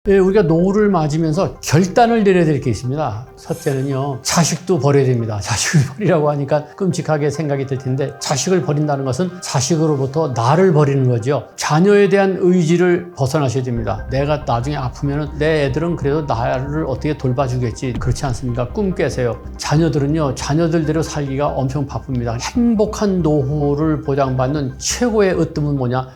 예, 우리가 노후를 맞으면서 결단을 내려야 될 게 있습니다. 첫째는요, 자식도 버려야 됩니다. 자식을 버리라고 하니까 끔찍하게 생각이 들 텐데, 자식을 버린다는 것은 자식으로부터 나를 버리는 거죠. 자녀에 대한 의지를 벗어나셔야 됩니다. 내가 나중에 아프면 내 애들은 그래도 나를 어떻게 돌봐주겠지. 그렇지 않습니까? 꿈 깨세요. 자녀들은요, 자녀들대로 살기가 엄청 바쁩니다. 행복한 노후를 보장받는 최고의 으뜸은 뭐냐?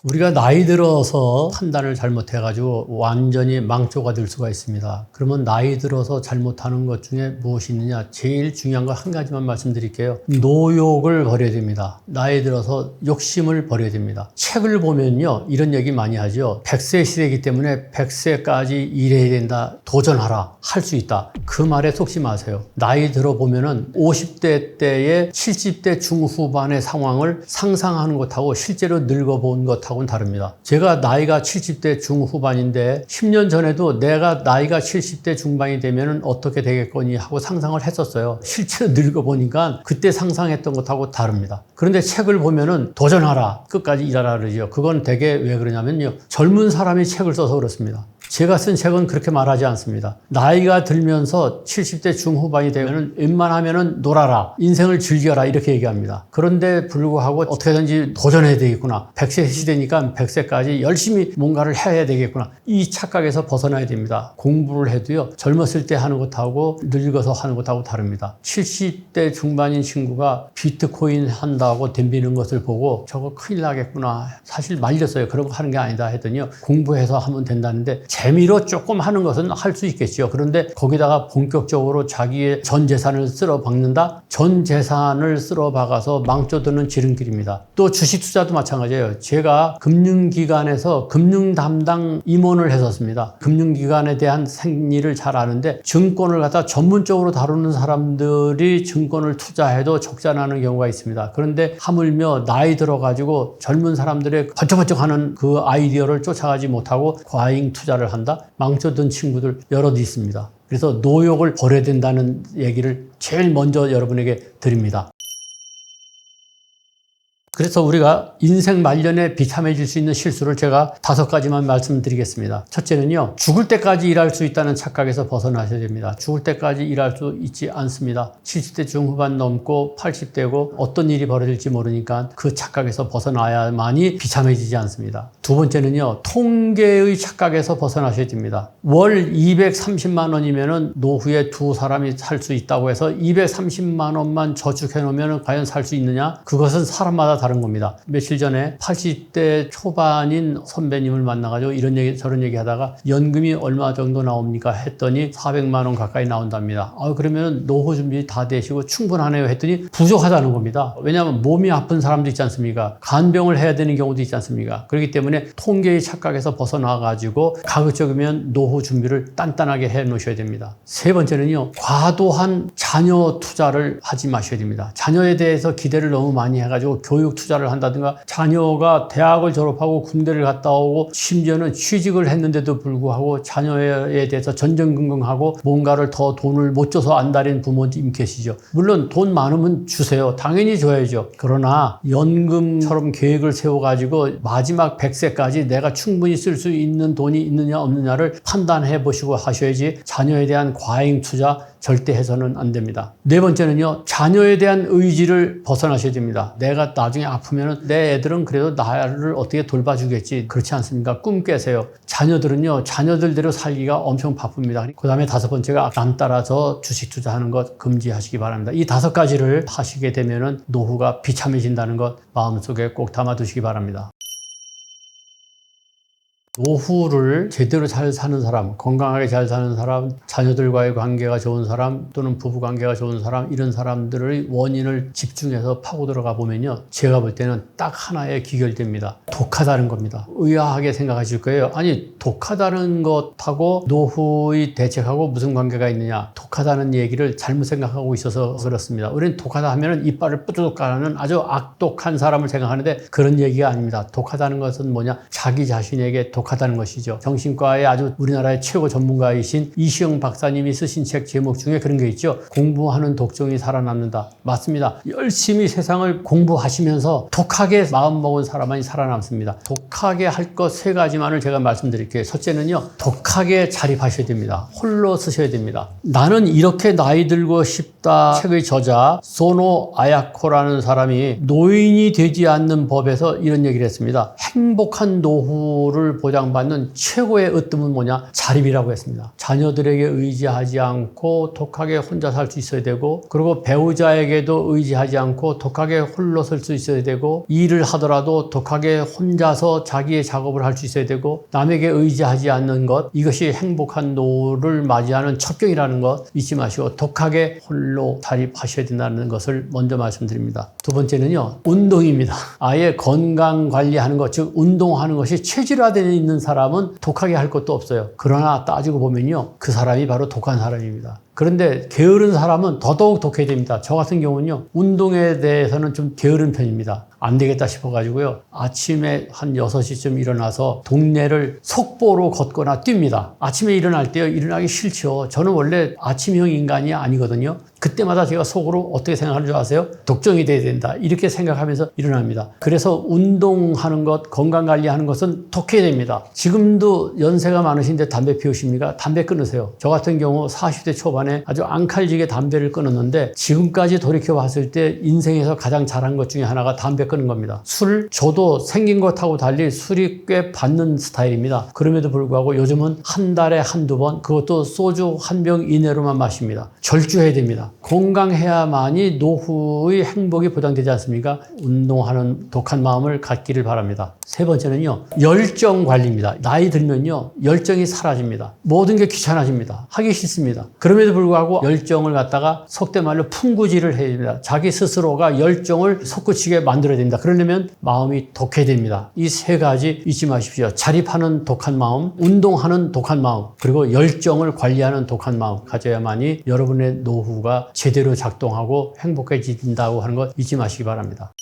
우리가 나이 들어서 판단을 잘못해가지고 완전히 망조가 될 수가 있습니다. 그러면 나이 들어서 잘못하는 것 중에 무엇이 있느냐? 제일 중요한 거 한 가지만 말씀드릴게요. 노욕을 버려야 됩니다. 나이 들어서 욕심을 버려야 됩니다. 책을 보면요, 이런 얘기 많이 하죠. 100세 시대이기 때문에 100세까지 일해야 된다. 도전하라. 할 수 있다. 그 말에 속지 마세요. 나이 들어보면은 50대 때의 70대 중후반의 상황을 상상하는 것하고 실제로 늙어본 것하고 하고는 다릅니다. 제가 나이가 70대 중후반인데 10년 전에도 내가 나이가 70대 중반이 되면 어떻게 되겠거니 하고 상상을 했었어요. 실제로 늙어보니까 그때 상상했던 것하고 다릅니다. 그런데 책을 보면은 도전하라, 끝까지 일하라 그러죠. 그건 되게 왜 그러냐면요, 젊은 사람이 책을 써서 그렇습니다. 제가 쓴 책은 그렇게 말하지 않습니다. 나이가 들면서 70대 중후반이 되면 웬만하면 놀아라, 인생을 즐겨라, 이렇게 얘기합니다. 그런데 불구하고 어떻게든지 도전해야 되겠구나. 100세 시대니까 100세까지 열심히 뭔가를 해야 되겠구나. 이 착각에서 벗어나야 됩니다. 공부를 해도요, 젊었을 때 하는 것하고 늙어서 하는 것하고 다릅니다. 70대 중반인 친구가 비트코인 한다고 덤비는 것을 보고 저거 큰일 나겠구나. 사실 말렸어요. 그런 거 하는 게 아니다 했더니요, 공부해서 하면 된다는데 재미로 조금 하는 것은 할 수 있겠죠. 그런데 거기다가 본격적으로 자기의 전 재산을 쓸어 박는다? 전 재산을 쓸어 박아서 망쳐드는 지름길입니다. 또 주식 투자도 마찬가지예요. 제가 금융기관에서 금융 담당 임원을 했었습니다. 금융기관에 대한 생리를 잘 아는데, 증권을 갖다 전문적으로 다루는 사람들이 증권을 투자해도 적자 나는 경우가 있습니다. 그런데 하물며 나이 들어가지고 젊은 사람들의 번쩍번쩍하는 그 아이디어를 쫓아가지 못하고 과잉 투자를 한다? 망쳐든 친구들 여럿 있습니다. 그래서 노욕을 버려야 된다는 얘기를 제일 먼저 여러분에게 드립니다. 그래서 우리가 인생 말년에 비참해질 수 있는 실수를 제가 5가지만 말씀드리겠습니다. 첫째는요, 죽을 때까지 일할 수 있다는 착각에서 벗어나셔야 됩니다. 죽을 때까지 일할 수 있지 않습니다. 70대 중후반 넘고 80대고 어떤 일이 벌어질지 모르니까 그 착각에서 벗어나야만이 비참해지지 않습니다. 두 번째는요, 통계의 착각에서 벗어나셔야 됩니다. 월 230만 원이면은 노후에 두 사람이 살 수 있다고 해서 230만 원만 저축해 놓으면 과연 살 수 있느냐? 그것은 사람마다 다른 겁니다. 며칠 전에 80대 초반인 선배님을 만나가지고 이런 얘기 저런 얘기 하다가 연금이 얼마 정도 나옵니까 했더니 400만 원 가까이 나온답니다. 그러면 노후 준비 다 되시고 충분하네요 했더니 부족하다는 겁니다. 왜냐하면 몸이 아픈 사람도 있지 않습니까? 간병을 해야 되는 경우도 있지 않습니까? 그렇기 때문에 통계의 착각에서 벗어나가지고 가급적이면 노후 준비를 단단하게 해 놓으셔야 됩니다. 세 번째는요, 과도한 자녀 투자를 하지 마셔야 됩니다. 자녀에 대해서 기대를 너무 많이 해가지고 교육 투자를 한다든가, 자녀가 대학을 졸업하고 군대를 갔다 오고 심지어는 취직을 했는데도 불구하고 자녀에 대해서 전전긍긍하고 뭔가를 더 돈을 못 줘서 안달인 부모님 계시죠. 물론 돈 많으면 주세요. 당연히 줘야죠. 그러나 연금처럼 계획을 세워가지고 마지막 100세까지 내가 충분히 쓸 수 있는 돈이 있느냐 없느냐를 판단해 보시고 하셔야지, 자녀에 대한 과잉 투자 절대 해서는 안 됩니다. 네 번째는요, 자녀에 대한 의지를 벗어나셔야 됩니다. 내가 나중에 아프면 내 애들은 그래도 나를 어떻게 돌봐주겠지. 그렇지 않습니까? 꿈 깨세요. 자녀들은요, 자녀들대로 살기가 엄청 바쁩니다. 그 다음에 5번째가 남 따라서 주식 투자하는 것 금지하시기 바랍니다. 이 5가지를 하시게 되면은 노후가 비참해진다는 것 마음속에 꼭 담아두시기 바랍니다. 노후를 제대로 잘 사는 사람, 건강하게 잘 사는 사람, 자녀들과의 관계가 좋은 사람, 또는 부부 관계가 좋은 사람, 이런 사람들의 원인을 집중해서 파고 들어가 보면요, 제가 볼 때는 딱 하나의 귀결됩니다. 독하다는 겁니다. 의아하게 생각하실 거예요. 아니, 독하다는 것하고 노후의 대책하고 무슨 관계가 있느냐? 독하다는 얘기를 잘못 생각하고 있어서 그렇습니다. 우리는 독하다 하면 이빨을 뿌듯 까는 아주 악독한 사람을 생각하는데 그런 얘기가 아닙니다. 독하다는 것은 뭐냐? 자기 자신에게 독하다는 것이죠. 정신과의 아주 우리나라의 최고 전문가이신 이시영 박사님이 쓰신 책 제목 중에 그런 게 있죠. 공부하는 독종이 살아남는다. 맞습니다. 열심히 세상을 공부하시면서 독하게 마음먹은 사람만이 살아남습니다. 독하게 할 것 세 가지만을 제가 말씀드릴게요. 첫째는요, 독하게 자립하셔야 됩니다. 홀로 쓰셔야 됩니다. 나는 이렇게 나이 들고 싶다 책의 저자 소노 아야코라는 사람이 노인이 되지 않는 법에서 이런 얘기를 했습니다. 행복한 노후를 보장받는 최고의 으뜸은 뭐냐? 자립이라고 했습니다. 자녀들에게 의지하지 않고 독하게 혼자 살 수 있어야 되고, 그리고 배우자에게도 의지하지 않고 독하게 홀로 설 수 있어야 되고, 일을 하더라도 독하게 혼자서 자기의 작업을 할 수 있어야 되고, 남에게 의지하지 않는 것, 이것이 행복한 노후를 맞이하는 첩경이라는 것 잊지 마시고 독하게 홀로 자립하셔야 된다는 것을 먼저 말씀드립니다. 두 번째는요, 운동입니다. 아예 건강 관리하는 것, 즉 운동하는 것이 체질화되어 있는 사람은 독하게 할 것도 없어요. 그러나 따지고 보면요, 그 사람이 바로 독한 사람입니다. 그런데 게으른 사람은 더더욱 독해야 됩니다. 저 같은 경우는요, 운동에 대해서는 좀 게으른 편입니다. 안 되겠다 싶어가지고요, 아침에 한 6시쯤 일어나서 동네를 속보로 걷거나 뜁니다. 아침에 일어날 때요, 일어나기 싫죠. 저는 원래 아침형 인간이 아니거든요. 그때마다 제가 속으로 어떻게 생각하는 줄 아세요? 독종이 돼야 된다. 이렇게 생각하면서 일어납니다. 그래서 운동하는 것, 건강관리하는 것은 독해야 됩니다. 지금도 연세가 많으신데 담배 피우십니까? 담배 끊으세요. 저 같은 경우 40대 초반에 아주 앙칼지게 담배를 끊었는데, 지금까지 돌이켜봤을 때 인생에서 가장 잘한 것 중에 하나가 담배 끊는 겁니다. 술, 저도 생긴 것하고 달리 술이 꽤 받는 스타일입니다. 그럼에도 불구하고 요즘은 한 달에 한두 번, 그것도 소주 한 병 이내로만 마십니다. 절주해야 됩니다. 건강해야만이 노후의 행복이 보장되지 않습니까? 운동하는 독한 마음을 갖기를 바랍니다. 세 번째는요, 열정 관리입니다. 나이 들면요, 열정이 사라집니다. 모든 게 귀찮아집니다. 하기 싫습니다. 그럼에도 불구하고 열정을 갖다가 속된 말로 풍구질을 해야 됩니다. 자기 스스로가 열정을 솟구치게 만들어야 됩니다. 그러려면 마음이 독해야 됩니다. 이 세 가지 잊지 마십시오. 자립하는 독한 마음, 운동하는 독한 마음, 그리고 열정을 관리하는 독한 마음 가져야만이 여러분의 노후가 제대로 작동하고 행복해진다고 하는 것 잊지 마시기 바랍니다.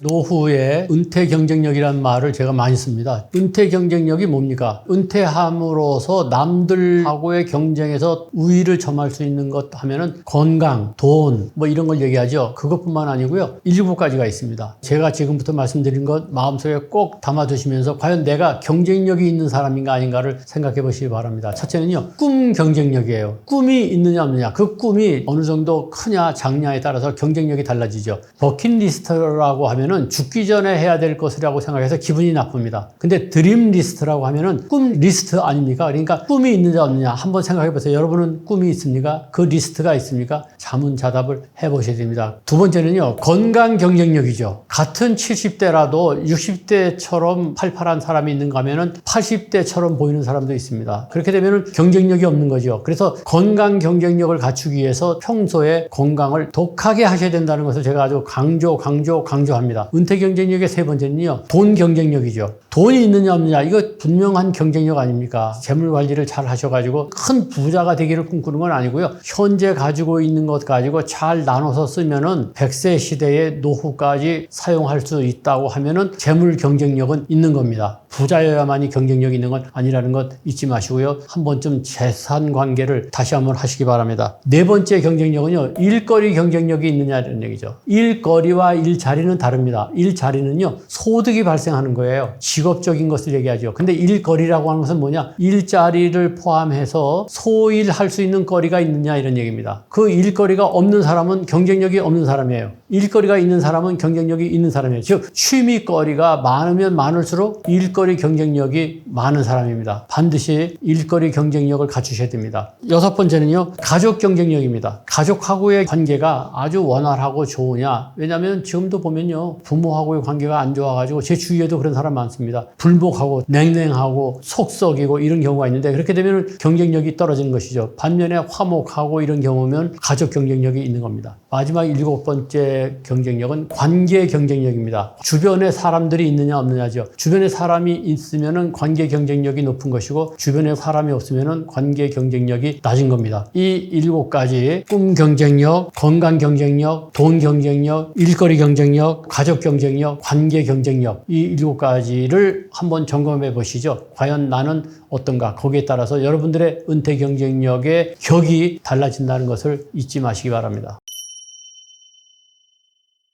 노후의 은퇴 경쟁력이라는 말을 제가 많이 씁니다. 은퇴 경쟁력이 뭡니까? 은퇴함으로써 남들하고의 경쟁에서 우위를 점할 수 있는 것 하면은 건강, 돈, 뭐 이런 걸 얘기하죠. 그것뿐만 아니고요, 7가지가 있습니다. 제가 지금부터 말씀드린 것 마음속에 꼭 담아두시면서 과연 내가 경쟁력이 있는 사람인가 아닌가를 생각해 보시기 바랍니다. 첫째는요, 꿈 경쟁력이에요. 꿈이 있느냐 없느냐. 그 꿈이 어느 정도 크냐 작냐에 따라서 경쟁력이 달라지죠. 버킷리스트라고 하면 죽기 전에 해야 될 것이라고 생각해서 기분이 나쁩니다. 근데 드림 리스트라고 하면은 꿈 리스트 아닙니까? 그러니까 꿈이 있느냐 없느냐 한번 생각해 보세요. 여러분은 꿈이 있습니까? 그 리스트가 있습니까? 자문자답을 해보셔야 됩니다. 두 번째는요, 건강 경쟁력이죠. 같은 70대라도 60대처럼 팔팔한 사람이 있는가 하면은 80대처럼 보이는 사람도 있습니다. 그렇게 되면은 경쟁력이 없는 거죠. 그래서 건강 경쟁력을 갖추기 위해서 평소에 건강을 독하게 하셔야 된다는 것을 제가 아주 강조합니다. 은퇴 경쟁력의 세 번째는요, 돈 경쟁력이죠. 돈이 있느냐 없느냐, 이거 분명한 경쟁력 아닙니까? 재물 관리를 잘 하셔가지고 큰 부자가 되기를 꿈꾸는 건 아니고요, 현재 가지고 있는 것 가지고 잘 나눠서 쓰면은 100세 시대의 노후까지 사용할 수 있다고 하면은 재물 경쟁력은 있는 겁니다. 부자여야만이 경쟁력이 있는 건 아니라는 것 잊지 마시고요, 한 번쯤 재산 관계를 다시 한번 하시기 바랍니다. 네 번째 경쟁력은요, 일거리 경쟁력이 있느냐는 얘기죠. 일거리와 일자리는 다릅니다. 일자리는요, 소득이 발생하는 거예요. 직업적인 것을 얘기하죠. 근데 일거리라고 하는 것은 뭐냐? 일자리를 포함해서 소일할 수 있는 거리가 있느냐 이런 얘기입니다. 그 일거리가 없는 사람은 경쟁력이 없는 사람이에요. 일거리가 있는 사람은 경쟁력이 있는 사람이에요. 즉 취미거리가 많으면 많을수록 일거리 경쟁력이 많은 사람입니다. 반드시 일거리 경쟁력을 갖추셔야 됩니다. 여섯 번째는요, 가족 경쟁력입니다. 가족하고의 관계가 아주 원활하고 좋으냐? 왜냐하면 지금도 보면요, 부모하고의 관계가 안 좋아가지고 제 주위에도 그런 사람 많습니다. 불복하고 냉랭하고 속썩이고 이런 경우가 있는데, 그렇게 되면 경쟁력이 떨어지는 것이죠. 반면에 화목하고 이런 경우면 가족 경쟁력이 있는 겁니다. 마지막 7번째 경쟁력은 관계 경쟁력입니다. 주변에 사람들이 있느냐 없느냐죠. 주변에 사람이 있으면 관계 경쟁력이 높은 것이고, 주변에 사람이 없으면 관계 경쟁력이 낮은 겁니다. 이 7가지 꿈 경쟁력, 건강 경쟁력, 돈 경쟁력, 일거리 경쟁력, 가족 가족 경쟁력, 관계 경쟁력, 이 7가지를 한번 점검해 보시죠. 과연 나는 어떤가? 거기에 따라서 여러분들의 은퇴 경쟁력의 격이 달라진다는 것을 잊지 마시기 바랍니다.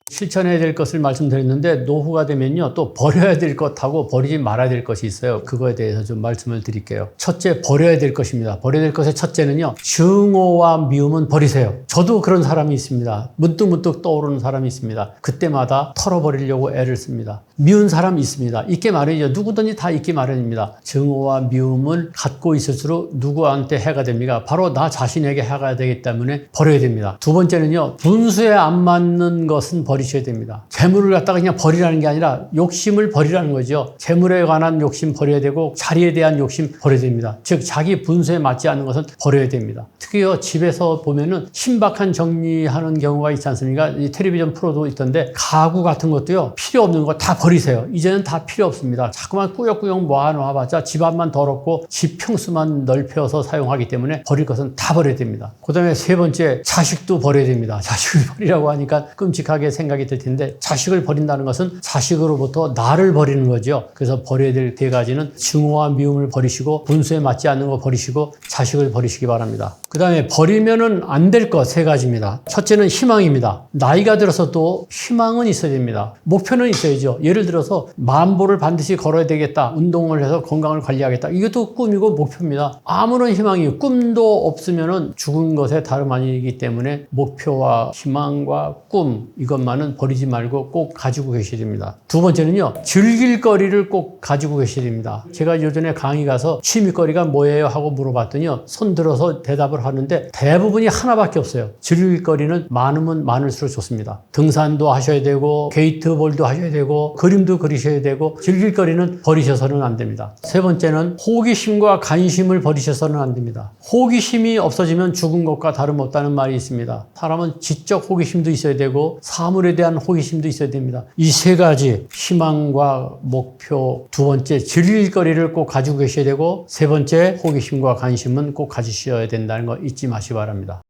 실천해야 될 것을 말씀드렸는데 노후가 되면요 또 버려야 될 것하고 버리지 말아야 될 것이 있어요. 그거에 대해서 좀 말씀을 드릴게요. 첫째, 버려야 될 것입니다. 버려야 될 것의 첫째는요, 증오와 미움은 버리세요. 저도 그런 사람이 있습니다. 문득문득 떠오르는 사람이 있습니다. 그때마다 털어버리려고 애를 씁니다. 미운 사람 있습니다. 있게 마련이죠. 누구든지 다 있게 마련입니다. 증오와 미움을 갖고 있을수록 누구한테 해가 됩니까? 바로 나 자신에게 해가 되기 때문에 버려야 됩니다. 두 번째는요, 분수에 안 맞는 것은 버리셔야 됩니다. 재물을 갖다가 그냥 버리라는 게 아니라 욕심을 버리라는 거죠. 재물에 관한 욕심 버려야 되고 자리에 대한 욕심 버려야 됩니다. 즉 자기 분수에 맞지 않는 것은 버려야 됩니다. 특히요 집에서 보면은 신박한 정리하는 경우가 있지 않습니까? 이 텔레비전 프로도 있던데 가구 같은 것도요 필요 없는 거 다 버리세요. 이제는 다 필요 없습니다. 자꾸만 꾸역꾸역 모아놓아봤자 집 앞만 더럽고 집 평수만 넓혀서 사용하기 때문에 버릴 것은 다 버려야 됩니다. 그 다음에 세 번째, 자식도 버려야 됩니다. 자식을 버리라고 하니까 끔찍하게 생각이 들 텐데 자식을 버린다는 것은 자식으로부터 나를 버리는 거죠. 그래서 버려야 될 세 가지는 증오와 미움을 버리시고 분수에 맞지 않는 거 버리시고 자식을 버리시기 바랍니다. 그 다음에 버리면은 안 될 것 세 가지입니다. 첫째는 희망입니다. 나이가 들어서도 희망은 있어야 됩니다. 목표는 있어야죠. 예를 들어서 10,000보를 반드시 걸어야 되겠다. 운동을 해서 건강을 관리하겠다. 이것도 꿈이고 목표입니다. 아무런 희망이 꿈도 없으면은 죽은 것에 다름 아니기 때문에 목표와 희망과 꿈 이것만은 버리지 말고 꼭 가지고 계셔야 됩니다. 두 번째는요, 즐길 거리를 꼭 가지고 계셔야 됩니다. 제가 요전에 강의 가서 취미거리가 뭐예요 하고 물어봤더니요, 손 들어서 대답을 하는데 대부분이 하나밖에 없어요. 즐길 거리는 많으면 많을수록 좋습니다. 등산도 하셔야 되고 게이트볼도 하셔야 되고 그림도 그리셔야 되고 즐길 거리는 버리셔서는 안 됩니다. 세 번째는 호기심과 관심을 버리셔서는 안 됩니다. 호기심이 없어지면 죽은 것과 다름없다는 말이 있습니다. 사람은 지적 호기심도 있어야 되고 사물에 대한 호기심도 있어야 됩니다. 이 세 가지, 희망과 목표, 두 번째 즐길 거리를 꼭 가지고 계셔야 되고 세 번째 호기심과 관심은 꼭 가지셔야 된다는 거 잊지 마시기 바랍니다.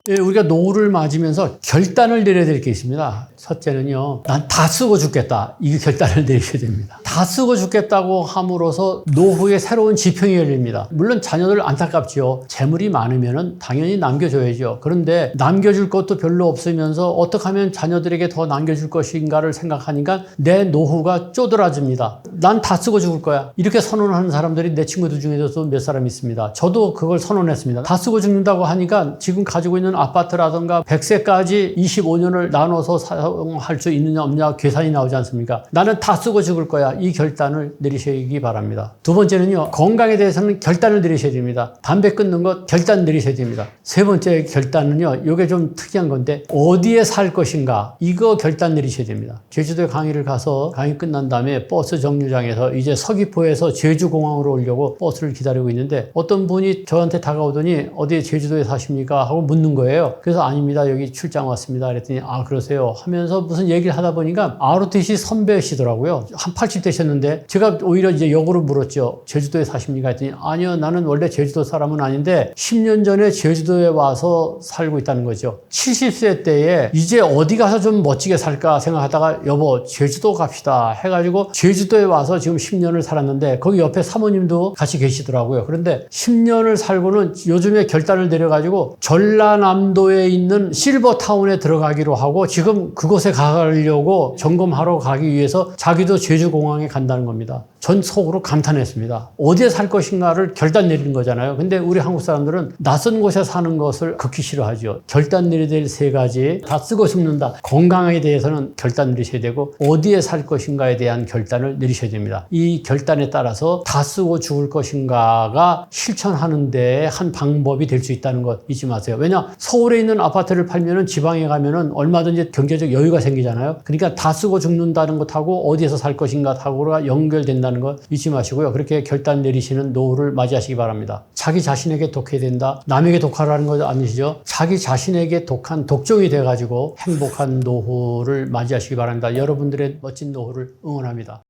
우리가 노후를 맞으면서 결단을 내려야 될 게 있습니다. 첫째는요, 난 다 쓰고 죽겠다. 이 결단을 내리셔야 됩니다. 다 쓰고 죽겠다고 함으로써 노후에 새로운 지평이 열립니다. 물론 자녀들 안타깝지요. 재물이 많으면 당연히 남겨줘야죠. 그런데 남겨줄 것도 별로 없으면서 어떻게 하면 자녀들에게 더 남겨줄 것인가를 생각하니까 내 노후가 쪼들어집니다. 난 다 쓰고 죽을 거야. 이렇게 선언하는 사람들이 내 친구들 중에서도 몇 사람 있습니다. 저도 그걸 선언했습니다. 다 쓰고 죽는다고 하니까 지금 가지고 있는 아파트라든가 100세까지 25년을 나눠서 사용할 수 있느냐 없느냐 계산이 나오지 않습니까? 나는 다 쓰고 죽을 거야. 이 결단을 내리시기 바랍니다. 두 번째는요, 건강에 대해서는 결단을 내리셔야 됩니다. 담배 끊는 것 결단 내리셔야 됩니다. 세 번째 결단은요, 이게 좀 특이한 건데 어디에 살 것인가 이거 결단 내리셔야 됩니다. 제주도에 강의를 가서 강의 끝난 다음에 버스 정류장에서 이제 서귀포에서 제주공항으로 오려고 버스를 기다리고 있는데 어떤 분이 저한테 다가오더니 어디 제주도에 사십니까? 하고 묻는 거예요. 그래서 아닙니다. 여기 출장 왔습니다. 그랬더니 아 그러세요 하면서 무슨 얘기를 하다 보니까 ROTC 선배시더라고요. 한 80 되셨는데 제가 오히려 이제 역으로 물었죠. 제주도에 사십니까? 했더니 아니요. 나는 원래 제주도 사람은 아닌데 10년 전에 제주도에 와서 살고 있다는 거죠. 70세 때에 이제 어디 가서 좀 멋지게 살까 생각하다가 여보 제주도 갑시다 해가지고 제주도에 와서 지금 10년을 살았는데 거기 옆에 사모님도 같이 계시더라고요. 그런데 10년을 살고는 요즘에 결단을 내려가지고 전라남도에 있는 실버타운에 들어가기로 하고 지금 그곳에 가려고 점검하러 가기 위해서 자기도 제주공항에 간다는 겁니다. 전 속으로 감탄했습니다. 어디에 살 것인가를 결단 내리는 거잖아요. 근데 우리 한국 사람들은 낯선 곳에 사는 것을 극히 싫어하죠. 결단 내려야 될 세 가지, 다 쓰고 죽는다. 건강에 대해서는 결단 내리셔야 되고 어디에 살 것인가에 대한 결단을 내리셔야 됩니다. 이 결단에 따라서 다 쓰고 죽을 것인가가 실천하는 데 한 방법이 될 수 있다는 것 잊지 마세요. 왜냐? 서울에 있는 아파트를 팔면은 지방에 가면은 얼마든지 경제적 여유가 생기잖아요. 그러니까 다 쓰고 죽는다는 것하고 어디에서 살 것인가 하고가 연결된다는 것 잊지 마시고요. 그렇게 결단 내리시는 노후를 맞이하시기 바랍니다. 자기 자신에게 독해야 된다. 남에게 독하라는 것 아니시죠? 자기 자신에게 독한 독종이 돼가지고 행복한 노후를 맞이하시기 바랍니다. 여러분들의 멋진 노후를 응원합니다.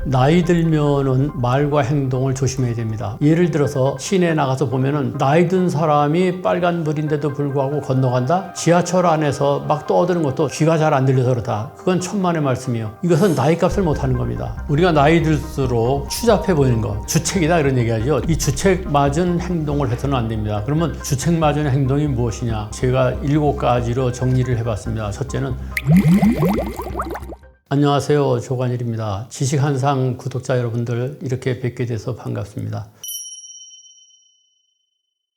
나이 들면은 말과 행동을 조심해야 됩니다. 예를 들어서 시내에 나가서 보면은 나이 든 사람이 빨간불인데도 불구하고 건너간다? 지하철 안에서 막 떠드는 것도 귀가 잘 안 들려서 그렇다. 그건 천만의 말씀이요. 이것은 나이값을 못하는 겁니다. 우리가 나이 들수록 추잡해 보이는 것, 주책이다 이런 얘기하죠. 이 주책 맞은 행동을 해서는 안 됩니다. 그러면 주책 맞은 행동이 무엇이냐? 제가 7가지로 정리를 해봤습니다. 첫째는 안녕하세요. 조관일입니다. 지식한상 구독자 여러분들 이렇게 뵙게 돼서 반갑습니다.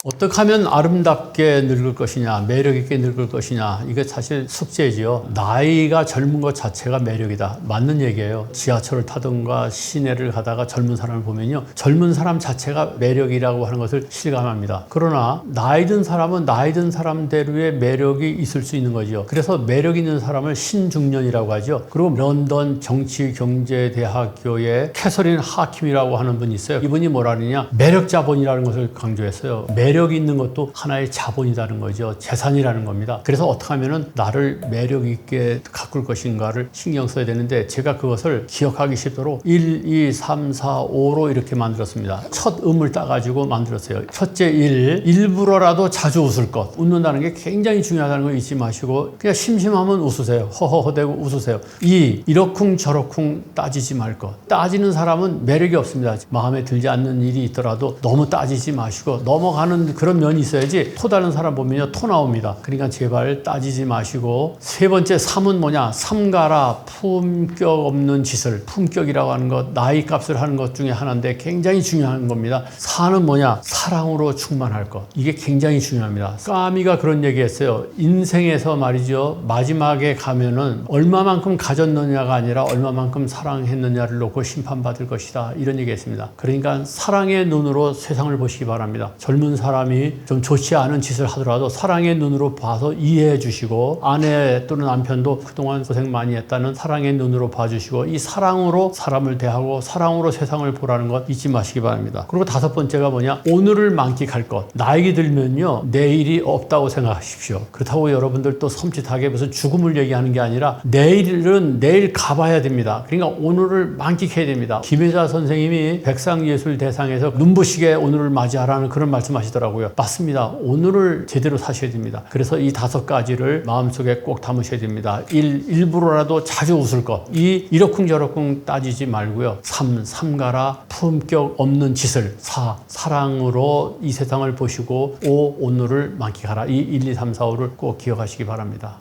어떻게 하면 아름답게 늙을 것이냐, 매력있게 늙을 것이냐, 이게 사실 숙제지요. 나이가 젊은 것 자체가 매력이다. 맞는 얘기예요. 지하철을 타든가 시내를 가다가 젊은 사람을 보면요, 젊은 사람 자체가 매력이라고 하는 것을 실감합니다. 그러나 나이 든 사람은 나이 든 사람대로의 매력이 있을 수 있는 거죠. 그래서 매력 있는 사람을 신중년이라고 하죠. 그리고 런던 정치경제대학교의 캐서린 하킴이라고 하는 분이 있어요. 이분이 뭐라 하느냐, 매력 자본이라는 것을 강조했어요. 매력이 있는 것도 하나의 자본이라는 거죠. 재산이라는 겁니다. 그래서 어떻게 하면은 나를 매력 있게 가꿀 것인가를 신경 써야 되는데, 제가 그것을 기억하기 쉽도록 1, 2, 3, 4, 5로 이렇게 만들었습니다. 첫 음을 따가지고 만들었어요. 첫째 1, 일부러라도 자주 웃을 것. 웃는다는 게 굉장히 중요하다는 거 잊지 마시고 그냥 심심하면 웃으세요. 허허허대고 웃으세요. 2, 이러쿵저러쿵 따지지 말 것. 따지는 사람은 매력이 없습니다. 마음에 들지 않는 일이 있더라도 너무 따지지 마시고 넘어가는 그런 면이 있어야지. 토 다른 사람 보면요, 토 나옵니다. 그러니까 제발 따지지 마시고. 세 번째 3은 뭐냐, 삼가라 품격 없는 짓을. 품격이라고 하는 것, 나이 값을 하는 것 중에 하나인데 굉장히 중요한 겁니다. 4는 뭐냐, 사랑으로 충만할 것. 이게 굉장히 중요합니다. 까미가 그런 얘기했어요. 인생에서 말이죠, 마지막에 가면은 얼마만큼 가졌느냐가 아니라 얼마만큼 사랑했느냐를 놓고 심판받을 것이다, 이런 얘기했습니다. 그러니까 사랑의 눈으로 세상을 보시기 바랍니다. 젊은 사람이 좀 좋지 않은 짓을 하더라도 사랑의 눈으로 봐서 이해해 주시고, 아내 또는 남편도 그동안 고생 많이 했다는 사랑의 눈으로 봐주시고, 이 사랑으로 사람을 대하고 사랑으로 세상을 보라는 것 잊지 마시기 바랍니다. 그리고 5번째가 뭐냐, 오늘을 만끽할 것. 나이 들면요, 내일이 없다고 생각하십시오. 그렇다고 여러분들 또 섬찟하게 무슨 죽음을 얘기하는 게 아니라 내일은 내일 가봐야 됩니다. 그러니까 오늘을 만끽해야 됩니다. 김혜자 선생님이 백상예술대상에서 눈부시게 오늘을 맞이하라는 그런 말씀하시더라고요. 맞습니다. 오늘을 제대로 사셔야 됩니다. 그래서 이 5가지를 마음속에 꼭 담으셔야 됩니다. 1, 일부러라도 자주 웃을 것. 2, 이러쿵저러쿵 따지지 말고요. 3, 삼가라 품격 없는 짓을. 4, 사랑으로 이 세상을 보시고. 5, 오늘을 만끽하라. 이 1, 2, 3, 4, 5를 꼭 기억하시기 바랍니다.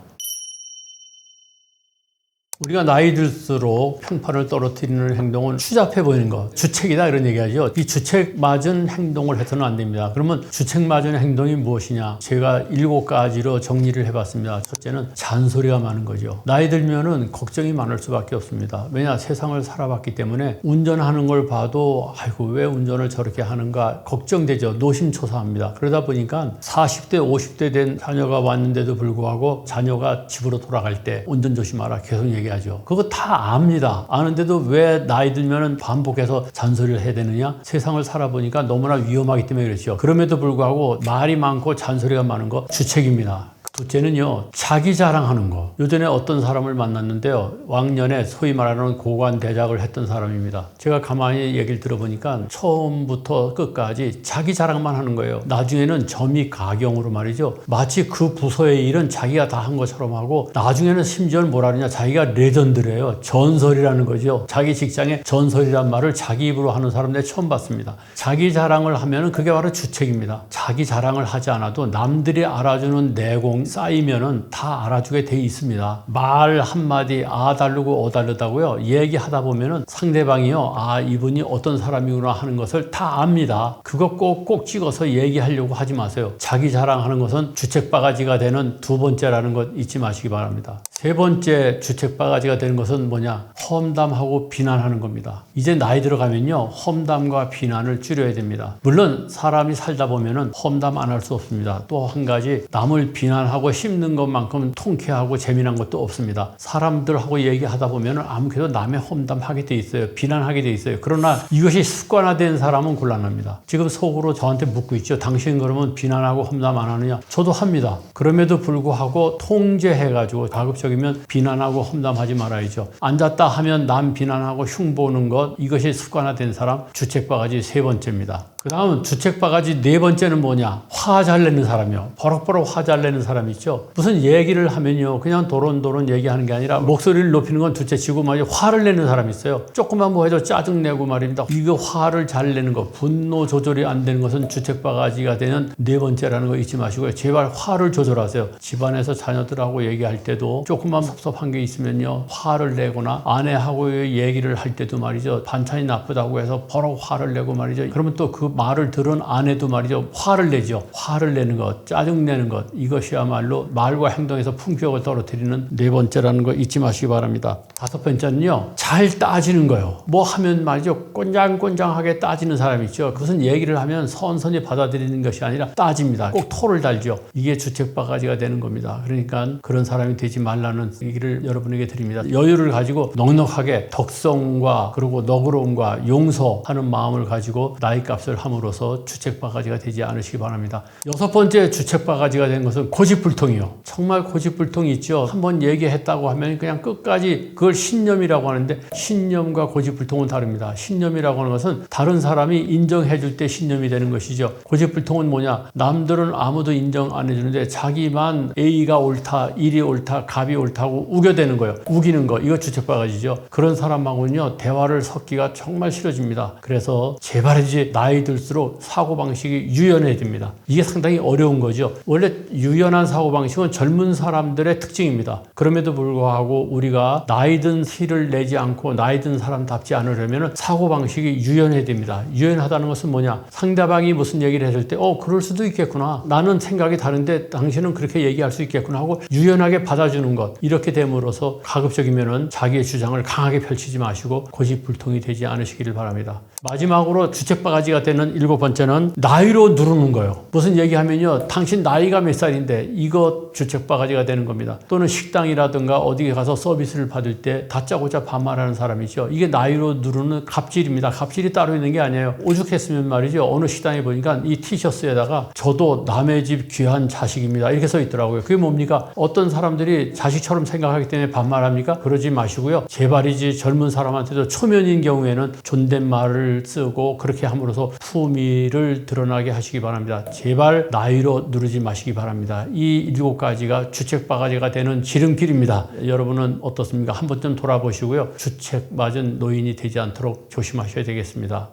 우리가 나이 들수록 평판을 떨어뜨리는 행동은 추잡해 보이는 것, 주책이다 이런 얘기하죠. 이 주책 맞은 행동을 해서는 안 됩니다. 그러면 주책 맞은 행동이 무엇이냐? 제가 7가지로 정리를 해봤습니다. 첫째는 잔소리가 많은 거죠. 나이 들면은 걱정이 많을 수밖에 없습니다. 왜냐, 세상을 살아봤기 때문에 운전하는 걸 봐도 아이고 왜 운전을 저렇게 하는가 걱정되죠. 노심초사합니다. 그러다 보니까 40대 50대 된 자녀가 왔는데도 불구하고 자녀가 집으로 돌아갈 때 운전 조심하라 계속 얘기하죠. 그거 다 압니다. 아는데도 왜 나이 들면 반복해서 잔소리를 해야 되느냐? 세상을 살아보니까 너무나 위험하기 때문에 그렇죠. 그럼에도 불구하고 말이 많고 잔소리가 많은 거 주책입니다. 둘째는요, 자기 자랑하는 거. 요전에 어떤 사람을 만났는데요, 왕년에 소위 말하는 고관대작을 했던 사람입니다. 제가 가만히 얘기를 들어보니까 처음부터 끝까지 자기 자랑만 하는 거예요. 나중에는 점이 가경으로 말이죠, 마치 그 부서의 일은 자기가 다 한 것처럼 하고, 나중에는 심지어는 뭐라 그러냐, 자기가 레전드래요. 전설이라는 거죠. 자기 직장에 전설이란 말을 자기 입으로 하는 사람 내가 처음 봤습니다. 자기 자랑을 하면 그게 바로 주책입니다. 자기 자랑을 하지 않아도 남들이 알아주는 내공 쌓이면은 다 알아주게 돼 있습니다. 말 한마디 다르고 다르다고요, 얘기하다 보면은 상대방이요, 이분이 어떤 사람이구나 하는 것을 다 압니다. 그거 꼭 찍어서 얘기하려고 하지 마세요. 자기 자랑하는 것은 주책바가지가 되는 2번째라는 것 잊지 마시기 바랍니다. 3번째 주책바가지가 되는 것은 뭐냐, 험담하고 비난하는 겁니다. 이제 나이 들어가면요, 험담과 비난을 줄여야 됩니다. 물론 사람이 살다 보면은 험담 안 할 수 없습니다. 또 한 가지, 남을 비난하는 비난하고 씹는 것만큼 통쾌하고 재미난 것도 없습니다. 사람들하고 얘기하다 보면 아무래도 남의 험담하게 돼 있어요. 비난하게 돼 있어요. 그러나 이것이 습관화된 사람은 곤란합니다. 지금 속으로 저한테 묻고 있죠. 당신 그러면 비난하고 험담 안 하느냐? 저도 합니다. 그럼에도 불구하고 통제해가지고 가급적이면 비난하고 험담하지 말아야죠. 앉았다 하면 남 비난하고 흉보는 것, 이것이 습관화된 사람, 주책바가지 세 번째입니다. 그 다음 주책바가지 네 번째는 뭐냐? 화 잘 내는 사람이요. 버럭버럭 화 잘 내는 사람 있죠. 무슨 얘기를 하면요, 그냥 도론도론 얘기하는 게 아니라 목소리를 높이는 건 둘째치고 말이죠, 화를 내는 사람이 있어요. 조금만 뭐 해도 짜증내고 말입니다. 이거 화를 잘 내는 거, 분노 조절이 안 되는 것은 주책바가지가 되는 네 번째라는 거 잊지 마시고요. 제발 화를 조절하세요. 집안에서 자녀들하고 얘기할 때도 조금만 섭섭한 게 있으면요, 화를 내거나 아내하고 얘기를 할 때도 말이죠, 반찬이 나쁘다고 해서 버럭 화를 내고 말이죠. 그러면 또 그 말을 들은 아내도 말이죠, 화를 내죠. 화를 내는 것, 짜증내는 것, 이것이야말로 말과 행동에서 품격을 떨어뜨리는 네 번째라는 거 잊지 마시기 바랍니다. 다섯 번째는요, 잘 따지는 거예요. 뭐 하면 말이죠, 꼰장꼰장하게 따지는 사람이 있죠. 그것은 얘기를 하면 선선히 받아들이는 것이 아니라 따집니다. 꼭 토를 달죠. 이게 주책바가지가 되는 겁니다. 그러니까 그런 사람이 되지 말라는 얘기를 여러분에게 드립니다. 여유를 가지고 넉넉하게 덕성과 그리고 너그러움과 용서하는 마음을 가지고 나이 값을 함으로써 주책바가지가 되지 않으시기 바랍니다. 여섯 번째 주책바가지가 된 것은 고집불통이요. 정말 고집불통이 있죠. 한번 얘기했다고 하면 그냥 끝까지, 그걸 신념이라고 하는데 신념과 고집불통은 다릅니다. 신념이라고 하는 것은 다른 사람이 인정해 줄 때 신념이 되는 것이죠. 고집불통은 뭐냐? 남들은 아무도 인정 안 해주는데 자기만 A가 옳다, 일이 옳다, 갑이 옳다고 우겨대는 거예요. 우기는 거, 이거 주책바가지죠. 그런 사람하고는요, 대화를 섞기가 정말 싫어집니다. 그래서 제발이지 나이 들수록 사고방식이 유연해야 됩니다. 이게 상당히 어려운 거죠. 원래 유연한 사고방식은 젊은 사람들의 특징입니다. 그럼에도 불구하고 우리가 나이 든 티를 내지 않고 나이 든 사람답지 않으려면 사고방식이 유연해야 됩니다. 유연하다는 것은 뭐냐? 상대방이 무슨 얘기를 했을 때 그럴 수도 있겠구나. 나는 생각이 다른데 당신은 그렇게 얘기할 수 있겠구나 하고 유연하게 받아주는 것. 이렇게 됨으로써 가급적이면 자기의 주장을 강하게 펼치지 마시고 고집불통이 되지 않으시기를 바랍니다. 마지막으로 주책바가지가 되는 일곱 번째는 나이로 누르는 거예요. 무슨 얘기하면요, 당신 나이가 몇 살인데, 이거 주책바가지가 되는 겁니다. 또는 식당이라든가 어디 가서 서비스를 받을 때 다짜고짜 반말하는 사람이죠. 이게 나이로 누르는 갑질입니다. 갑질이 따로 있는 게 아니에요. 오죽했으면 말이죠, 어느 식당에 보니까 이 티셔츠에다가 저도 남의 집 귀한 자식입니다, 이렇게 써 있더라고요. 그게 뭡니까? 어떤 사람들이 자식처럼 생각하기 때문에 반말합니까? 그러지 마시고요. 제발이지 젊은 사람한테도 초면인 경우에는 존댓말을 쓰고 그렇게 함으로써 품위를 드러나게 하시기 바랍니다. 제발 나이로 누르지 마시기 바랍니다. 이 일곱 가지가 주책바가지가 되는 지름길입니다. 여러분은 어떻습니까? 한 번쯤 돌아보시고요. 주책 맞은 노인이 되지 않도록 조심하셔야 되겠습니다.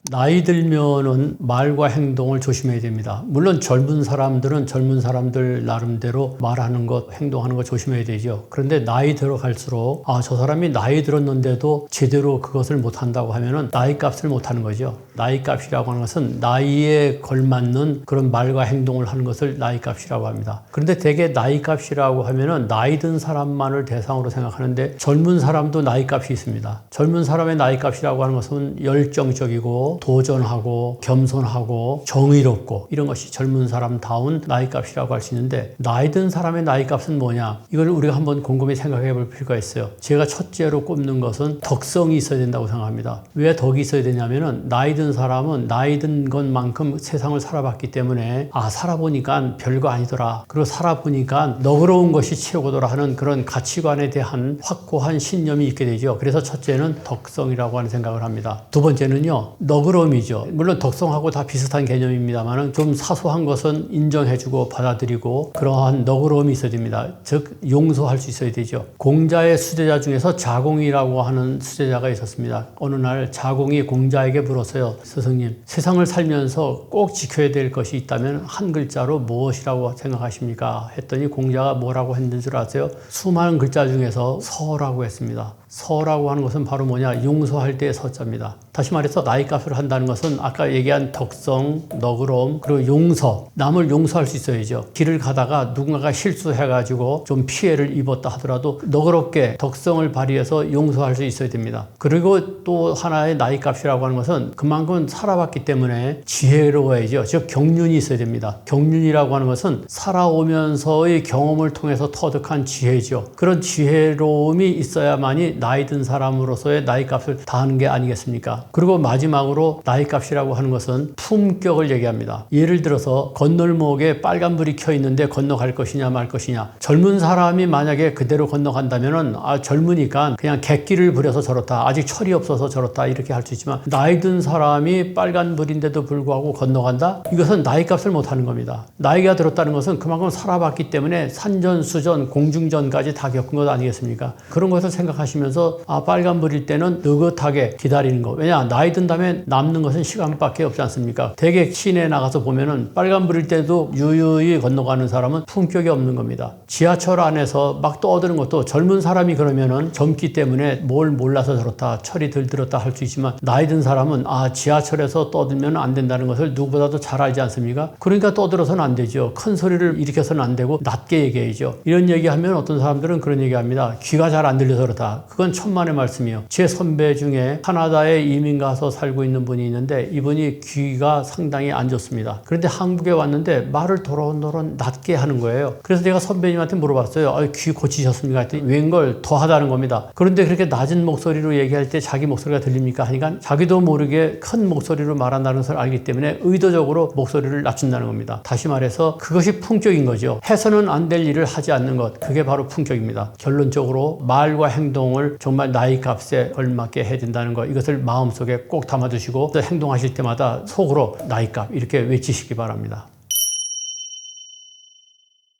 나이 들면은 말과 행동을 조심해야 됩니다. 물론 젊은 사람들은 젊은 사람들 나름대로 말하는 것, 행동하는 것 조심해야 되죠. 그런데 나이 들어갈수록 저 사람이 나이 들었는데도 제대로 그것을 못한다고 하면은 나이 값을 못하는 거죠. 나이 값이라고 하는 것은 나이에 걸맞는 그런 말과 행동을 하는 것을 나이 값이라고 합니다. 그런데 대개 나이 값이라고 하면은 나이 든 사람만을 대상으로 생각하는데 젊은 사람도 나이 값이 있습니다. 젊은 사람의 나이 값이라고 하는 것은 열정적이고 도전하고 겸손하고 정의롭고 이런 것이 젊은 사람다운 나이값이라고 할 수 있는데, 나이 든 사람의 나이값은 뭐냐? 이걸 우리가 한번 곰곰이 생각해 볼 필요가 있어요. 제가 첫째로 꼽는 것은 덕성이 있어야 된다고 생각합니다. 왜 덕이 있어야 되냐면은 나이 든 사람은 나이 든 것만큼 세상을 살아봤기 때문에 살아보니까 별거 아니더라, 그리고 살아보니까 너그러운 것이 최고더라 하는 그런 가치관에 대한 확고한 신념이 있게 되죠. 그래서 첫째는 덕성이라고 하는 생각을 합니다. 두 번째는요, 너그러움이죠. 물론 덕성하고 다 비슷한 개념입니다만 좀 사소한 것은 인정해주고 받아들이고 그러한 너그러움이 있어야 됩니다. 즉 용서할 수 있어야 되죠. 공자의 수제자 중에서 자공이라고 하는 수제자가 있었습니다. 어느 날 자공이 공자에게 물었어요. 스승님, 세상을 살면서 꼭 지켜야 될 것이 있다면 한 글자로 무엇이라고 생각하십니까? 했더니 공자가 뭐라고 했는 줄 아세요? 수많은 글자 중에서 서라고 했습니다. 서라고 하는 것은 바로 뭐냐? 용서할 때의 서자입니다. 다시 말해서 나이값을 한다는 것은 아까 얘기한 덕성, 너그러움, 그리고 용서, 남을 용서할 수 있어야죠. 길을 가다가 누군가가 실수해가지고 좀 피해를 입었다 하더라도 너그럽게 덕성을 발휘해서 용서할 수 있어야 됩니다. 그리고 또 하나의 나이값이라고 하는 것은 그만큼 살아왔기 때문에 지혜로워야죠. 즉 경륜이 있어야 됩니다. 경륜이라고 하는 것은 살아오면서의 경험을 통해서 터득한 지혜죠. 그런 지혜로움이 있어야만이 나이 든 사람으로서의 나이값을 다하는 게 아니겠습니까? 그리고 마지막으로 나이값이라고 하는 것은 품격을 얘기합니다. 예를 들어서 건널목에 빨간불이 켜 있는데 건너갈 것이냐 말 것이냐. 젊은 사람이 만약에 그대로 건너간다면은 젊으니까 그냥 객기를 부려서 저렇다. 아직 철이 없어서 저렇다. 이렇게 할 수 있지만 나이 든 사람이 빨간불인데도 불구하고 건너간다? 이것은 나이값을 못하는 겁니다. 나이가 들었다는 것은 그만큼 살아봤기 때문에 산전수전, 공중전까지 다 겪은 것 아니겠습니까? 그런 것을 생각하시면서 빨간불일 때는 느긋하게 기다리는 거. 왜냐? 나이 든 다음에 남는 것은 시간밖에 없지 않습니까? 대개 시내에 나가서 보면은 빨간불일 때도 유유히 건너가는 사람은 품격이 없는 겁니다. 지하철 안에서 막 떠드는 것도 젊은 사람이 그러면은 젊기 때문에 뭘 몰라서 저렇다, 철이 들들었다 할 수 있지만 나이 든 사람은 지하철에서 떠들면 안 된다는 것을 누구보다도 잘 알지 않습니까? 그러니까 떠들어서는 안 되죠. 큰 소리를 일으켜서는 안 되고 낮게 얘기해야죠. 이런 얘기하면 어떤 사람들은 그런 얘기합니다. 귀가 잘 안 들려서 그렇다. 그건 천만의 말씀이에요. 제 선배 중에 카나다에 이민 가서 살고 있는 분이 있는데 이분이 귀가 상당히 안 좋습니다. 그런데 한국에 왔는데 말을 도론도론 낮게 하는 거예요. 그래서 제가 선배님한테 물어봤어요. 귀 고치셨습니까? 했더니 웬걸 더 하다는 겁니다. 그런데 그렇게 낮은 목소리로 얘기할 때 자기 목소리가 들립니까? 하니까 자기도 모르게 큰 목소리로 말한다는 것을 알기 때문에 의도적으로 목소리를 낮춘다는 겁니다. 다시 말해서 그것이 품격인 거죠. 해서는 안 될 일을 하지 않는 것. 그게 바로 품격입니다. 결론적으로 말과 행동을 정말 나이값에 걸맞게 해야 된다는 것. 이것을 마음속에 꼭 담아두시고 행동하실 때마다 속으로 나이값 이렇게 외치시기 바랍니다.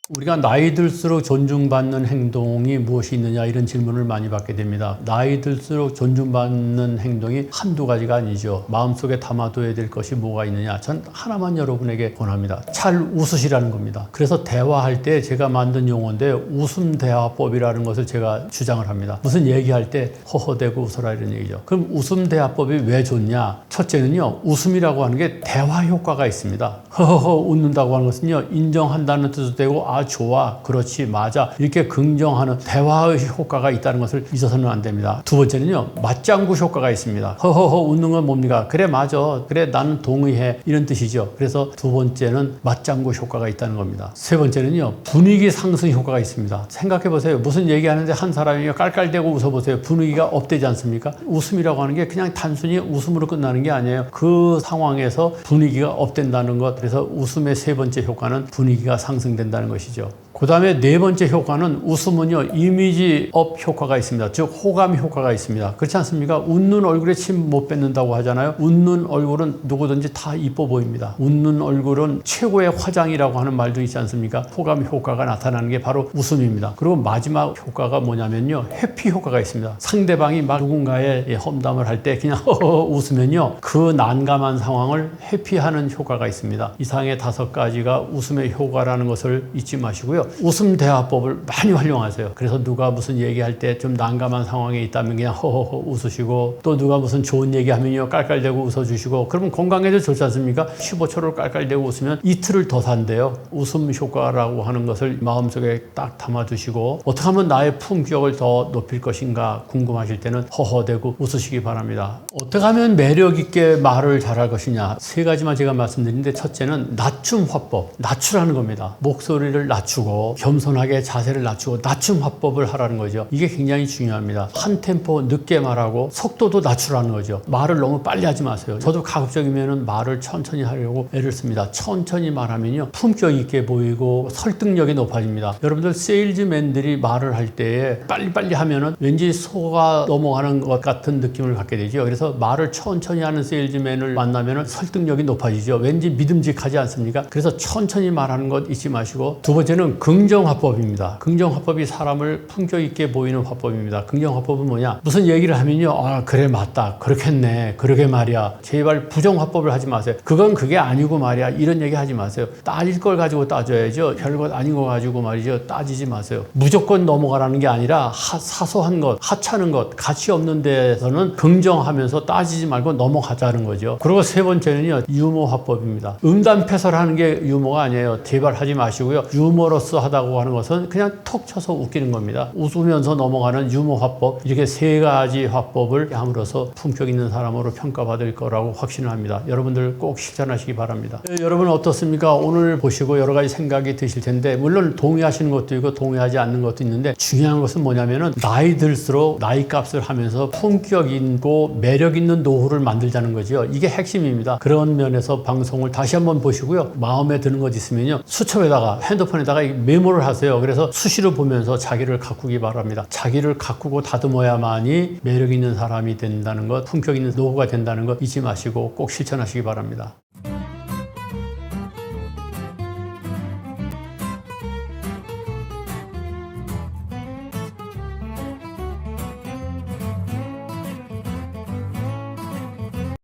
우리가 나이 들수록 존중받는 행동이 무엇이 있느냐 이런 질문을 많이 받게 됩니다. 나이 들수록 존중받는 행동이 한두 가지가 아니죠. 마음속에 담아둬야 될 것이 뭐가 있느냐. 전 하나만 여러분에게 권합니다. 잘 웃으시라는 겁니다. 그래서 대화할 때 제가 만든 용어인데 웃음 대화법이라는 것을 제가 주장을 합니다. 무슨 얘기할 때 허허대고 웃어라 이런 얘기죠. 그럼 웃음 대화법이 왜 좋냐. 첫째는요. 웃음이라고 하는 게 대화 효과가 있습니다. 허허허 웃는다고 하는 것은요. 인정한다는 뜻도 되고 좋아, 그렇지, 맞아 이렇게 긍정하는 대화의 효과가 있다는 것을 잊어서는 안 됩니다. 두 번째는요. 맞장구 효과가 있습니다. 허허허 웃는 건 뭡니까? 그래 맞아, 그래 나는 동의해 이런 뜻이죠. 그래서 두 번째는 맞장구 효과가 있다는 겁니다. 세 번째는요. 분위기 상승 효과가 있습니다. 생각해 보세요. 무슨 얘기하는데 한 사람이 깔깔대고 웃어보세요. 분위기가 업되지 않습니까? 웃음이라고 하는 게 그냥 단순히 웃음으로 끝나는 게 아니에요. 그 상황에서 분위기가 업된다는 것. 그래서 웃음의 세 번째 효과는 분위기가 상승된다는 것이죠. 그 다음에 네 번째 효과는 웃음은요 이미지 업 효과가 있습니다. 즉 호감 효과가 있습니다. 그렇지 않습니까? 웃는 얼굴에 침 못 뱉는다고 하잖아요. 웃는 얼굴은 누구든지 다 이뻐 보입니다. 웃는 얼굴은 최고의 화장이라고 하는 말도 있지 않습니까? 호감 효과가 나타나는 게 바로 웃음입니다. 그리고 마지막 효과가 뭐냐면요 해피 효과가 있습니다. 상대방이 막 누군가의 험담을 할 때 그냥 웃으면요 그 난감한 상황을 해피하는 효과가 있습니다. 이상의 5가지가 웃음의 효과라는 것을 잊지 마시고요. 웃음 대화법을 많이 활용하세요. 그래서 누가 무슨 얘기할 때 좀 난감한 상황에 있다면 그냥 허허허 웃으시고 또 누가 무슨 좋은 얘기하면요 깔깔대고 웃어주시고 그러면 건강에도 좋지 않습니까? 15초를 깔깔대고 웃으면 이틀을 더 산대요. 웃음 효과라고 하는 것을 마음속에 딱 담아두시고 어떻게 하면 나의 품격을 더 높일 것인가 궁금하실 때는 허허대고 웃으시기 바랍니다. 어떻게 하면 매력 있게 말을 잘할 것이냐 3가지만 제가 말씀드리는데 첫째는 낮춤 화법, 낮추라는 겁니다. 목소리를 낮추고 겸손하게 자세를 낮추고 낮춤 화법을 하라는 거죠. 이게 굉장히 중요합니다. 한 템포 늦게 말하고 속도도 낮추라는 거죠. 말을 너무 빨리 하지 마세요. 저도 가급적이면 말을 천천히 하려고 애를 씁니다. 천천히 말하면요 품격 있게 보이고 설득력이 높아집니다. 여러분들 세일즈맨들이 말을 할 때에 빨리빨리 하면은 왠지 속아 넘어가는 것 같은 느낌을 갖게 되죠. 그래서 말을 천천히 하는 세일즈맨을 만나면은 설득력이 높아지죠. 왠지 믿음직하지 않습니까? 그래서 천천히 말하는 것 잊지 마시고 두 번째는 긍정화법입니다. 긍정화법이 사람을 품격 있게 보이는 화법입니다. 긍정화법은 뭐냐? 무슨 얘기를 하면요. 아, 그래, 맞다. 그렇겠네. 그러게 말이야. 제발 부정화법을 하지 마세요. 그건 그게 아니고 말이야. 이런 얘기 하지 마세요. 따질 걸 가지고 따져야죠. 별것 아닌 거 가지고 말이죠. 따지지 마세요. 무조건 넘어가라는 게 아니라 사소한 것, 하찮은 것, 가치 없는 데에서는 긍정하면서 따지지 말고 넘어가자는 거죠. 그리고 세 번째는요. 유머 화법입니다. 음담패설하는 게 유머가 아니에요. 제발하지 마시고요. 유머러스 하다고 하는 것은 그냥 톡 쳐서 웃기는 겁니다. 웃으면서 넘어가는 유머 화법, 이렇게 세 가지 화법을 함으로써 품격 있는 사람으로 평가받을 거라고 확신을 합니다. 여러분들 꼭 실천하시기 바랍니다. 여러분 어떻습니까? 오늘 보시고 여러 가지 생각이 드실 텐데, 물론 동의하시는 것도 있고 동의하지 않는 것도 있는데, 중요한 것은 뭐냐면은 나이 들수록 나이 값을 하면서 품격 있고 매력 있는 노후를 만들자는 거죠. 이게 핵심입니다. 그런 면에서 방송을 다시 한번 보시고요. 마음에 드는 것 있으면요. 수첩에다가, 핸드폰에다가 메모를 하세요. 그래서 수시로 보면서 자기를 가꾸기 바랍니다. 자기를 가꾸고 다듬어야만이 매력 있는 사람이 된다는 것, 품격 있는 노후가 된다는 것 잊지 마시고 꼭 실천하시기 바랍니다.